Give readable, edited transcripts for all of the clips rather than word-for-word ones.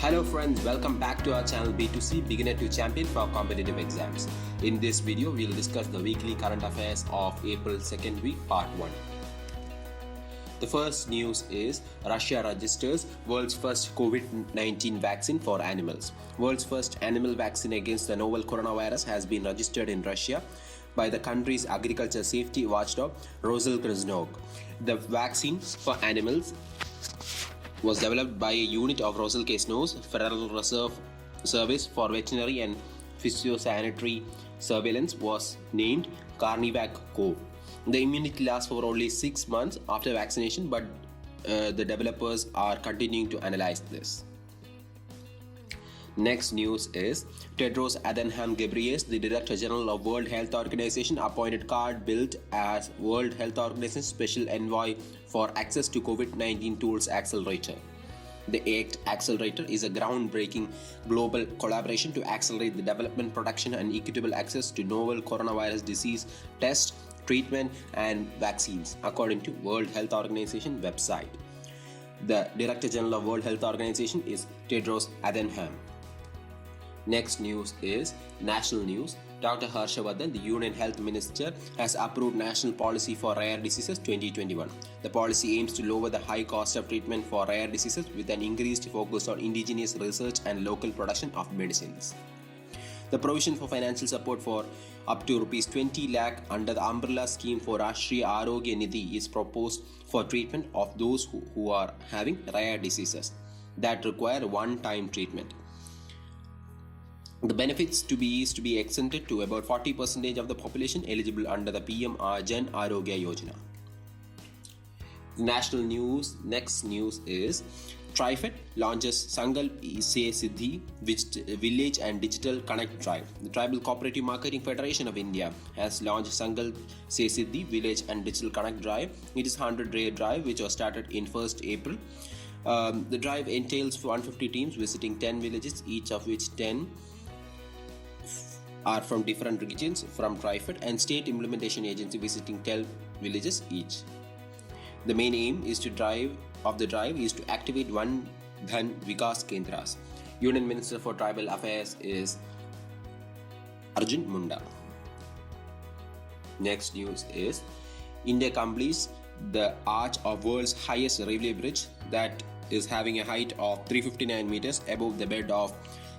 Hello friends, welcome back to our channel B2C Beginner to Champion for competitive exams. In this video, we'll discuss the weekly current affairs of April 2nd week, part 1. The first news is Russia registers world's first COVID-19 vaccine for animals. World's first animal vaccine against the novel coronavirus has been registered in Russia by the country's agriculture safety watchdog Roselknadzor. The vaccine for animals was developed by a unit of Roselknadzor Federal Reserve Service for Veterinary and Phytosanitary Surveillance was named Carnivac Co. The immunity lasts for only 6 months after vaccination, but the developers are continuing to analyze this. Next news is Tedros Adhanom Ghebreyesus, the Director General of World Health Organization, appointed Carl Bildt as World Health Organization Special Envoy for Access to COVID-19 Tools Accelerator. The ACT Accelerator is a groundbreaking global collaboration to accelerate the development, production, and equitable access to novel coronavirus disease tests, treatment, and vaccines, according to World Health Organization website. The Director General of World Health Organization is Tedros Adhanom. Next news is national news. Dr. Harsha Vardhan, the Union Health Minister, has approved National Policy for Rare Diseases 2021. The policy aims to lower the high cost of treatment for rare diseases with an increased focus on indigenous research and local production of medicines. The provision for financial support for up to Rs 20 lakh under the umbrella scheme for Rashtriya Arogya Nidhi is proposed for treatment of those who are having rare diseases that require one-time treatment. The benefits to be extended to about 40% of the population eligible under the PM Jan Arogya Yojana. National news. Next news is TriFed launches Sankalp Se Siddhi Village and Digital Connect Drive. The Tribal Cooperative Marketing Federation of India has launched Sankalp Se Siddhi Village and Digital Connect Drive. It is a 100-day drive which was started in 1st April. The drive entails 150 teams visiting 10 villages, each of which 10 are from different regions from TriFed, and State Implementation Agency visiting 12 villages each. The main aim is the drive is to activate One Dhan Vikas Kendras. Union Minister for Tribal Affairs is Arjun Munda. Next news is India completes the arch of world's highest railway bridge that is having a height of 359 meters above the bed of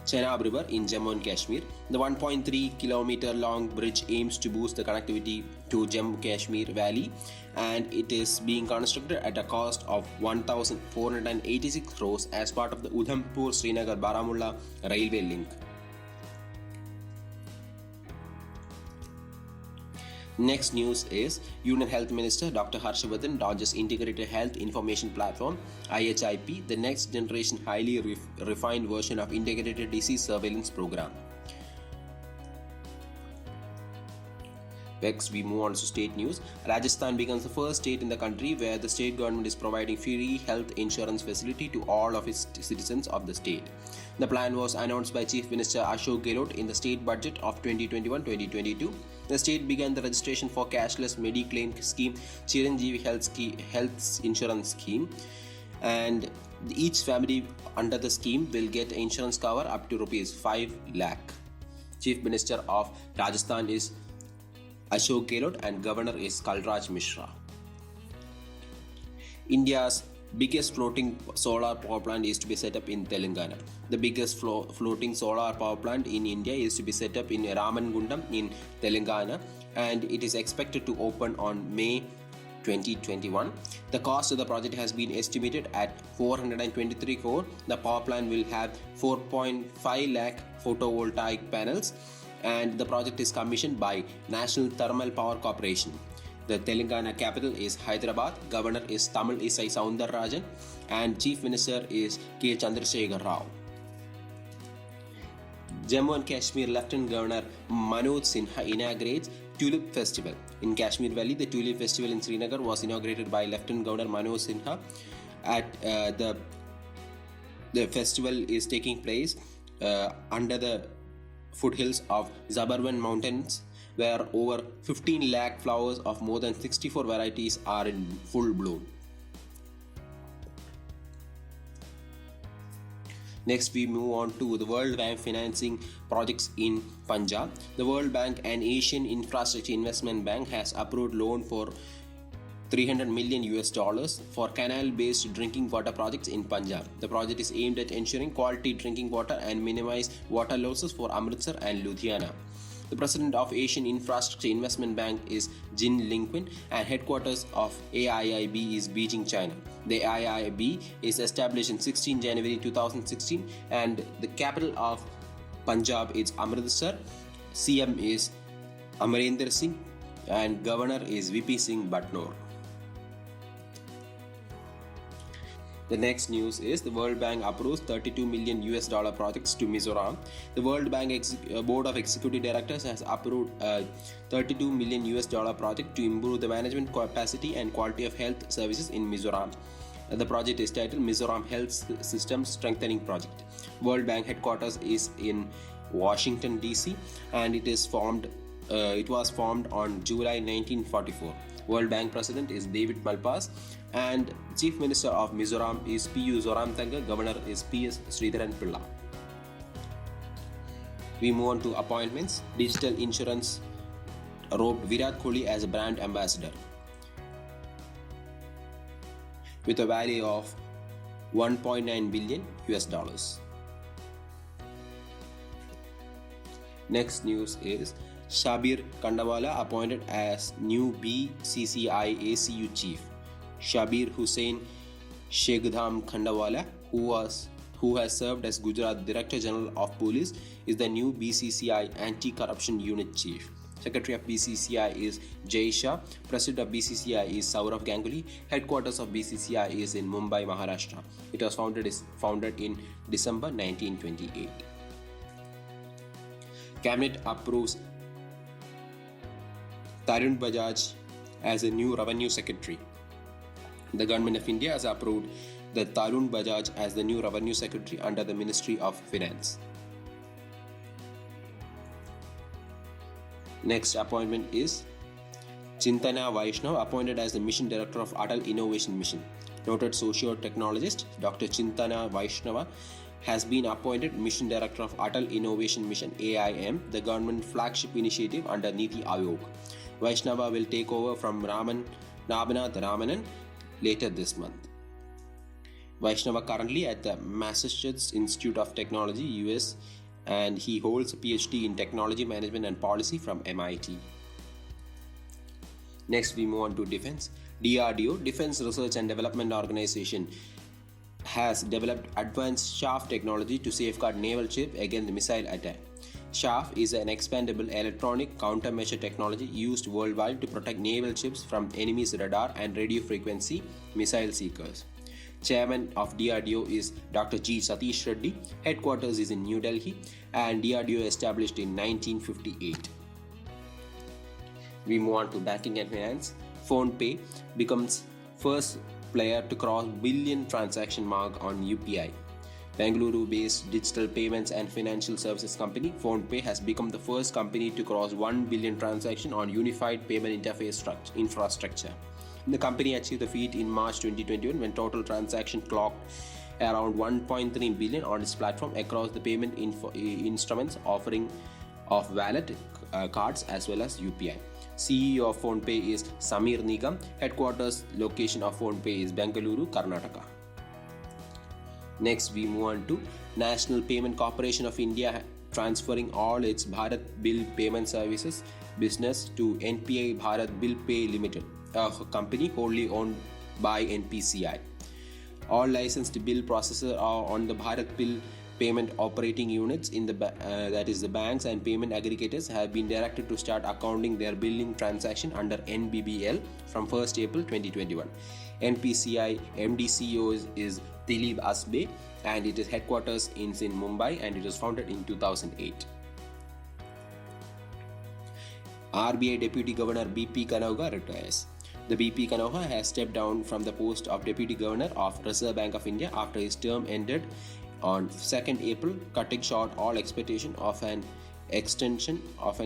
Chenab River in Jammu and Kashmir. The 1.3 kilometer long bridge aims to boost the connectivity to Jammu Kashmir Valley, and it is being constructed at a cost of 1,486 crores as part of the Udhampur Srinagar Baramulla railway link. Next news is Union Health Minister Dr. Harsha Vardhan launches Integrated Health Information Platform IHIP, the next generation highly refined version of Integrated Disease Surveillance Program. Next, we move on to state news. Rajasthan becomes the first state in the country where the state government is providing free health insurance facility to all of its citizens of the state. The plan was announced by Chief Minister Ashok Gehlot in the state budget of 2021-2022. The state began the registration for cashless Mediclaim scheme, Chiranjeevi Health Insurance Scheme, and each family under the scheme will get insurance cover up to Rs 5 lakh. Chief Minister of Rajasthan is Ashok Gehlot and Governor is Kalraj Mishra. India's biggest floating solar power plant is to be set up in Telangana. The biggest floating solar power plant in India is to be set up in Ramangundam in Telangana, and it is expected to open on May 2021. The cost of the project has been estimated at 423 crore. The power plant will have 4.5 lakh photovoltaic panels, and the project is commissioned by National Thermal Power Corporation. The Telangana capital is Hyderabad. Governor is Tamil Isai Soundararajan, and Chief Minister is K. Chandrasekhar Rao. Jammu and Kashmir Lieutenant Governor Manoj Sinha inaugurates Tulip Festival. In Kashmir Valley, the Tulip Festival in Srinagar was inaugurated by Lieutenant Governor Manoj Sinha. The festival is taking place under the foothills of Zabarwan Mountains, where over 15 lakh flowers of more than 64 varieties are in full bloom. Next, we move on to the World Bank financing projects in Punjab. The World Bank, an Asian infrastructure investment bank, has approved loan for 300 million US dollars for canal-based drinking water projects in Punjab. The project is aimed at ensuring quality drinking water and minimize water losses for Amritsar and Ludhiana. The president of Asian Infrastructure Investment Bank is Jin Linquin, and headquarters of AIIB is Beijing, China. The AIIB is established in 16 January 2016, and the capital of Punjab is Amritsar. CM is Amarinder Singh, and governor is VP Singh Batnor. The next news is the World Bank approves 32 million US dollar projects to Mizoram. The World Bank Board of Executive Directors has approved a 32 million US dollar project to improve the management capacity and quality of health services in Mizoram. The project is titled Mizoram Health System Strengthening Project. World Bank headquarters is in Washington DC, and it was formed on July 1944. World Bank President is David Malpass, and Chief Minister of Mizoram is P.U. Zoramthanga. Governor is P.S. Sridharan Pilla. We move on to appointments. Digital Insurance roped Virat Kohli as a brand ambassador with a value of 1.9 billion US dollars. Next news is Shabir Khandawala appointed as new BCCI ACU chief. Shabir Hussain Sheghdam Khandawala, who has served as Gujarat Director General of Police, is the new BCCI Anti-Corruption Unit Chief. Secretary of BCCI is Jay Shah. President of BCCI is Saurav Ganguly. Headquarters of BCCI is in Mumbai, Maharashtra. It was founded in December 1928. Cabinet approves Tarun Bajaj as a new Revenue Secretary. The Government of India has approved the Tarun Bajaj as the new Revenue Secretary under the Ministry of Finance. Next appointment is Chintana Vaishnav, appointed as the Mission Director of Atal Innovation Mission. Noted socio-technologist Dr. Chintana Vaishnava has been appointed Mission Director of Atal Innovation Mission AIM, the government flagship initiative under Niti Aayog. Vaishnava will take over from Nabanath Ramanan later this month. Vaishnava currently at the Massachusetts Institute of Technology, US, and he holds a PhD in Technology Management and Policy from MIT. Next, we move on to defense. DRDO, Defense Research and Development Organization, has developed advanced SHAF technology to safeguard naval ships against missile attack. SHAF is an expandable electronic countermeasure technology used worldwide to protect naval ships from enemy's radar and radio frequency missile seekers. Chairman of DRDO is Dr. G. Satish Reddy. Headquarters is in New Delhi, and DRDO established in 1958. We move on to banking and finance. PhonePe becomes first player to cross billion transaction mark on UPI. Bengaluru-based digital payments and financial services company PhonePe has become the first company to cross 1 billion transaction on unified payment interface infrastructure. The company achieved the feat in March 2021 when total transaction clocked around 1.3 billion on its platform across the payment instruments offering of wallet, cards as well as UPI. CEO of PhonePe is Samir Nigam. Headquarters location of PhonePe is Bengaluru, Karnataka. Next, we move on to National Payment Corporation of India transferring all its Bharat Bill Payment Services business to NPI Bharat Bill Pay Limited, a company wholly owned by NPCI. All licensed bill processors are on the Bharat Bill Payment operating units in the that is the banks and payment aggregators have been directed to start accounting their billing transaction under NBBL from 1st April 2021. NPCI MD CEO is Dilip Asbe, and it is headquarters in Mumbai, and it was founded in 2008. RBI Deputy Governor BP Kanauga retires. The BP Kanauga has stepped down from the post of Deputy Governor of Reserve Bank of India after his term ended on 2nd April, cutting short all expectation of an extension of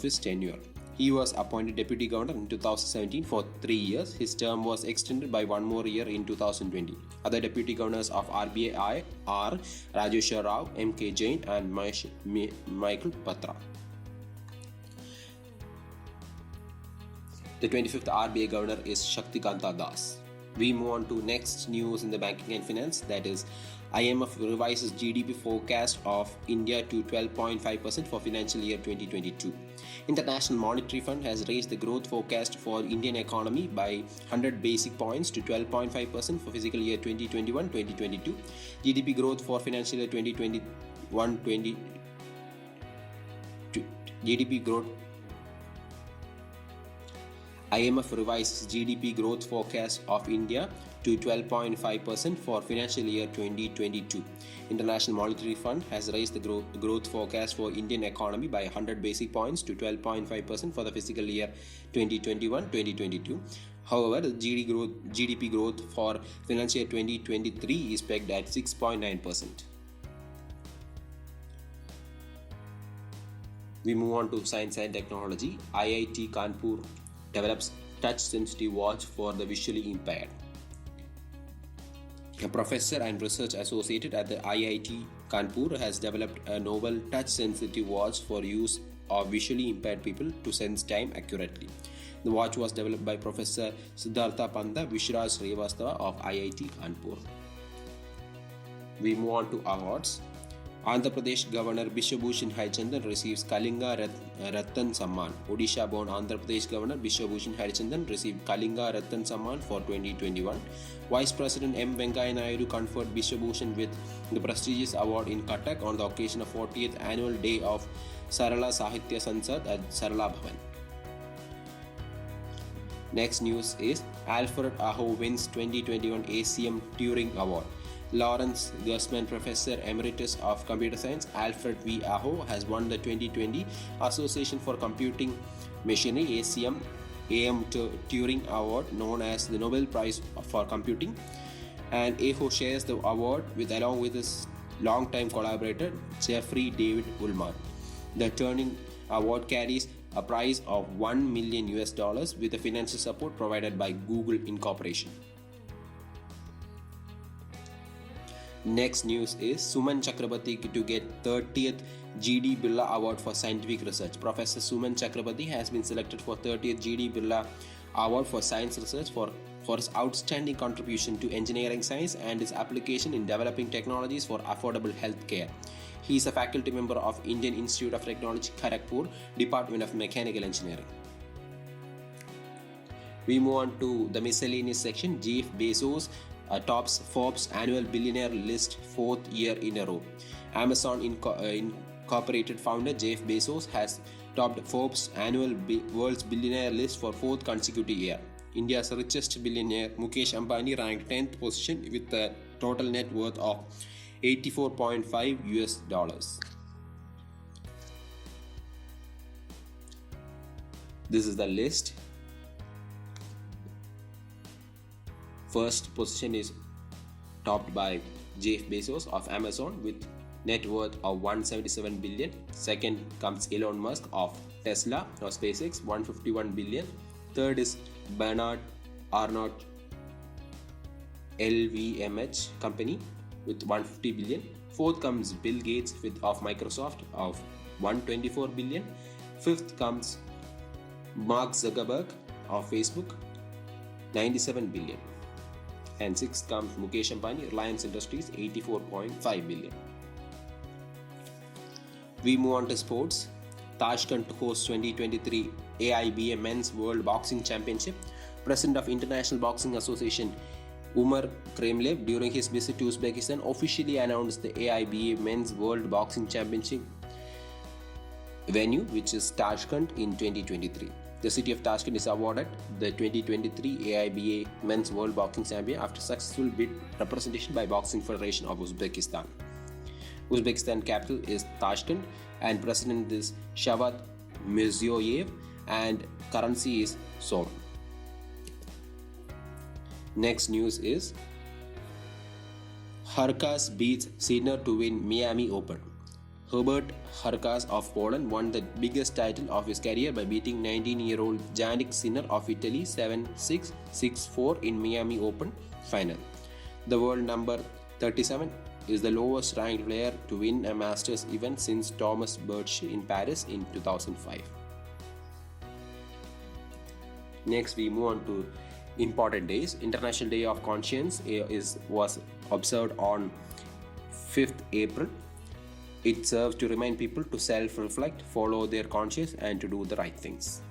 his tenure. He was appointed deputy governor in 2017 for 3 years. His term was extended by one more year in 2020. Other deputy governors of RBI are Rajeshwar Rao, M.K. Jain, and Michael Patra. The 25th RBI governor is Shaktikanta Das. We move on to next news in the banking and finance, that is IMF revises GDP forecast of India to 12.5% for financial year 2022. International Monetary Fund has raised the growth forecast for Indian economy by 100 basic points to 12.5% for fiscal year 2021-2022. GDP growth for financial year 2021-20 GDP growth IMF revises GDP growth forecast of India to 12.5% for financial year 2022. International Monetary Fund has raised the growth forecast for Indian economy by 100 basic points to 12.5% for the fiscal year 2021-2022. However, the GDP growth for financial year 2023 is pegged at 6.9%. We move on to science and technology. IIT Kanpur develops touch-sensitive watch for the visually impaired. A professor and research associate at the IIT Kanpur has developed a novel touch-sensitive watch for use of visually impaired people to sense time accurately. The watch was developed by Professor Siddhartha Panda Vishraj Srivastava of IIT Kanpur. We move on to awards. Andhra Pradesh Governor Bishwabhushan Harichandan receives Kalinga Rattan Samman. Odisha-born Andhra Pradesh Governor Bishwabhushan Harichandan received Kalinga Rattan Samman for 2021. Vice President M. Venkaiah Naidu conferred Bishwabhushan with the prestigious award in Cuttack on the occasion of 40th annual day of Sarala Sahitya Sansad at Sarala Bhavan. Next news is Alfred Aho wins 2021 ACM Turing Award. Lawrence Gersman Professor Emeritus of Computer Science Alfred V. Aho has won the 2020 Association for Computing Machinery ACM AM Turing Award, known as the Nobel Prize for Computing, and Aho shares the award along with his longtime collaborator Jeffrey David Ullman. The Turing Award carries a prize of $1 million with the financial support provided by Google Incorporation. Next news is Suman Chakrabarti to get 30th G.D. Birla Award for Scientific Research. Professor Suman Chakrabarti has been selected for 30th G.D. Birla Award for Science Research for his outstanding contribution to engineering science and his application in developing technologies for affordable health care. He is a faculty member of Indian Institute of Technology, Kharagpur, Department of Mechanical Engineering. We move on to the miscellaneous section. Jeff Bezos tops Forbes annual billionaire list 4th year in a row. Amazon Incorporated founder Jeff Bezos has topped Forbes annual world's billionaire list for 4th consecutive year. India's richest billionaire Mukesh Ambani ranked 10th position with a total net worth of $84.5. This is the list. First position is topped by Jeff Bezos of Amazon with net worth of $177 billion. Second comes Elon Musk of Tesla or SpaceX, $151 billion. Third is Bernard Arnault LVMH company with $150 billion. Fourth comes Bill Gates of Microsoft of $124 billion. Fifth comes Mark Zuckerberg of Facebook, $97 billion. And sixth comes Mukesh Ambani, Reliance Industries, $84.5 billion. We move on to sports. Tashkent hosts 2023 AIBA Men's World Boxing Championship. President of International Boxing Association Umar Kremlev, during his visit to Uzbekistan, officially announced the AIBA Men's World Boxing Championship venue, which is Tashkent, in 2023. The city of Tashkent is awarded the 2023 AIBA Men's World Boxing Champion after successful bid representation by Boxing Federation of Uzbekistan. Uzbekistan capital is Tashkent and president is Shavkat Mirziyoyev and currency is Som. Next news is Hurkacz beats Sinner to win Miami Open. Herbert Hurkacz of Poland won the biggest title of his career by beating 19-year-old Jannik Sinner of Italy 7-6, 6-4 in Miami Open final. The world number 37 is the lowest ranked player to win a Masters event since Thomas Berdych in Paris in 2005. Next, we move on to important days. International Day of Conscience was observed on 5th April. It serves to remind people to self-reflect, follow their conscience, and to do the right things.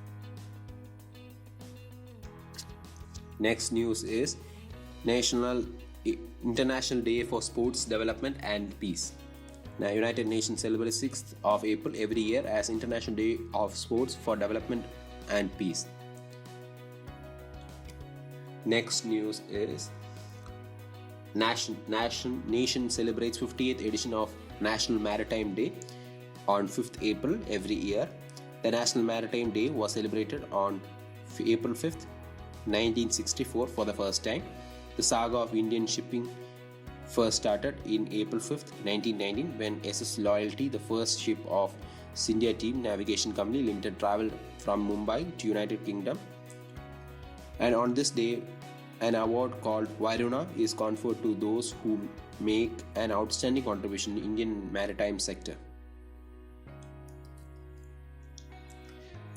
Next news is International Day for Sports Development and Peace. Now, United Nations celebrates 6th of April every year as International Day of Sports for Development and Peace. Next news is Nation celebrates 50th edition of National Maritime Day on 5th April every year. The National Maritime Day was celebrated on April 5th, 1964 for the first time. The saga of Indian shipping first started in April 5th, 1919 when SS Loyalty, the first ship of Scindia Team Navigation Company Limited, traveled from Mumbai to United Kingdom. And on this day, an award called Varuna is conferred to those who make an outstanding contribution in the Indian maritime sector.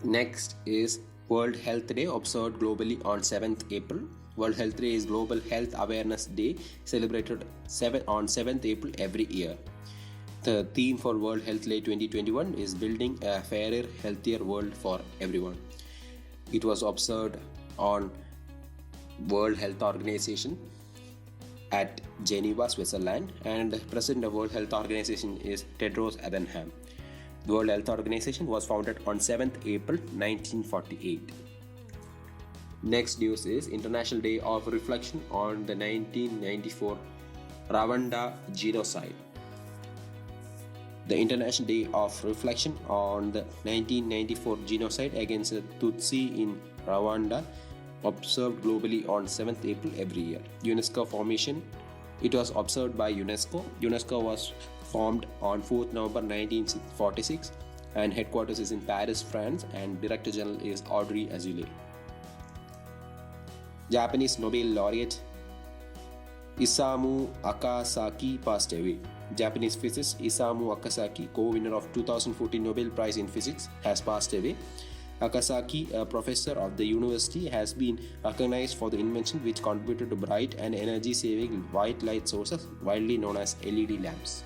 Next is World Health Day, observed globally on 7th April. World Health Day is Global Health Awareness Day, celebrated on 7th April every year. The theme for World Health Day 2021 is Building a Fairer, Healthier World for Everyone. It was observed on World Health Organization at Geneva, Switzerland, and the president of World Health Organization is Tedros Adhanom. The World Health Organization was founded on 7th April 1948. Next news is International Day of Reflection on the 1994 Rwanda Genocide. The International Day of Reflection on the 1994 genocide against the Tutsi in Rwanda, observed globally on 7th April every year. UNESCO formation. It was observed by UNESCO. UNESCO was formed on 4th November 1946 and headquarters is in Paris, France, and Director General is Audrey Azoulay. Japanese Nobel laureate Isamu Akasaki passed away. Japanese physicist Isamu Akasaki, co-winner of 2014 Nobel Prize in Physics, has passed away. Akasaki, a professor of the university, has been recognized for the invention which contributed to bright and energy-saving white light sources, widely known as LED lamps.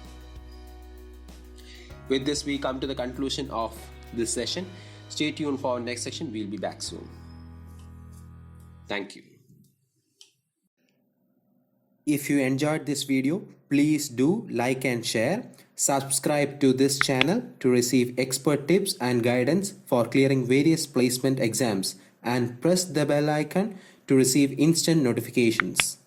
With this, we come to the conclusion of this session. Stay tuned for our next session. We'll be back soon. Thank you. If you enjoyed this video, please do like and share. Subscribe to this channel to receive expert tips and guidance for clearing various placement exams, and press the bell icon to receive instant notifications.